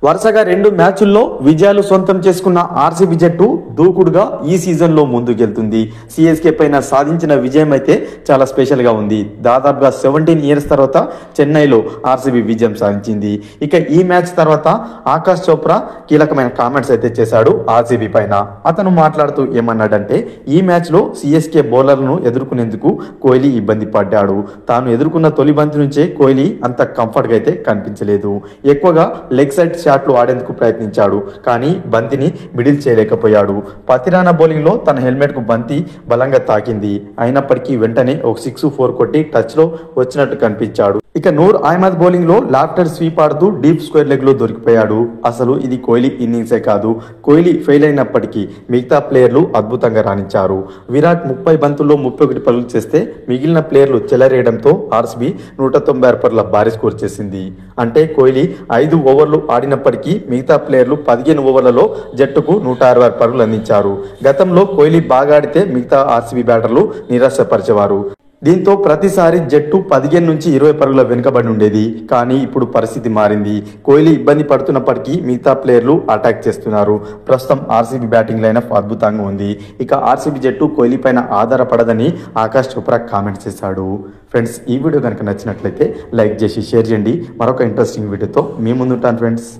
వరుసగా 2 మ్యాచ్ల్లో విజయాలు సొంతం చేసుకున్న ఆర్సీబీ జట్టు దూకుడుగా ఈ సీజన్లో ముందుకెళ్తుంది. సిఎస్కే పైన సాధించిన విజయం అయితే చాలా స్పెషల్గా ఉంది. దాదాపుగా 17 ఇయర్స్ తర్వాత చెన్నైలో ఆర్సీబీ విజయం సాధించింది. ఇక ఈ మ్యాచ్ తర్వాత ఆకాష్ చోప్రా కీలకమైన కామెంట్స్ అయితే చేశాడు ఆర్సీబీ పైన. అతను మాట్లాడుతూ ఏమన్నాడంటే, ఈ మ్యాచ్లో సిఎస్కే బౌలర్లను ఎదుర్కొనేందుకు కోహ్లీ ఇబ్బంది పడ్డాడు. తాను ఎదుర్కొన్న తొలి బంతి నుంచే కోహ్లీ అంత కంఫర్ట్గా అయితే కనిపించలేదు. ఎక్కువగా లెగ్ సైడ్ షాట్లు ఆడేందుకు ప్రయత్నించాడు, కానీ బంతిని మిడిల్ చేయలేకపోయాడు. పతిరానా బౌలింగ్లో తన హెల్మెట్కు బంతి బలంగా తాకింది. అయినప్పటికీ వెంటనే ఒక 6-4 కొట్టి టచ్లో వచ్చినట్టు కనిపించాడు. ఇక నూర్ అహ్మద్ బౌలింగ్ లో లాఫ్టర్ స్వీప్ ఆడుతూ డీప్ స్క్వేర్ లెగ్ లో దొరికిపోయాడు. అసలు ఇది కోహ్లీ ఇన్నింగ్సే కాదు. కోహ్లీ ఫెయిల్ అయినప్పటికీ మిగతా ప్లేయర్లు అద్భుతంగా రాణించారు. విరాట్ 30 బంతుల్లో 31 పరుగులు చేస్తే మిగిలిన ప్లేయర్లు చెలరేయడంతో ఆర్సీబీ 196 పరుగుల భారీ స్కోర్ చేసింది. అంటే కోహ్లీ 5 ఓవర్లు ఆడినప్పటికీ మిగతా ప్లేయర్లు 15 ఓవర్లలో జట్టుకు 166 పరుగులు అందించారు. గతంలో కోహ్లీ బాగా ఆడితే మిగతా ఆర్సీబీ బ్యాటర్లు నిరాశపరిచేవారు. దీంతో ప్రతిసారి జట్టు 15 నుంచి 20 పరుగుల వెనుకబడి ఉండేది. కానీ ఇప్పుడు పరిస్థితి మారింది. కోహ్లీ ఇబ్బంది పడుతున్నప్పటికీ మిగతా ప్లేయర్లు అటాక్ చేస్తున్నారు. ప్రస్తుతం ఆర్సీబీ బ్యాటింగ్ లైనప్ అద్భుతంగా ఉంది. ఇక ఆర్సీబీ జట్టు కోహ్లీ పైన ఆధారపడదని ఆకాష్ చోప్రా కామెంట్ చేశాడు. ఫ్రెండ్స్, ఈ వీడియో కనుక నచ్చినట్లయితే లైక్ చేసి షేర్ చేయండి. మరొక ఇంట్రెస్టింగ్ వీడియోతో మీ ముందుంటాను ఫ్రెండ్స్.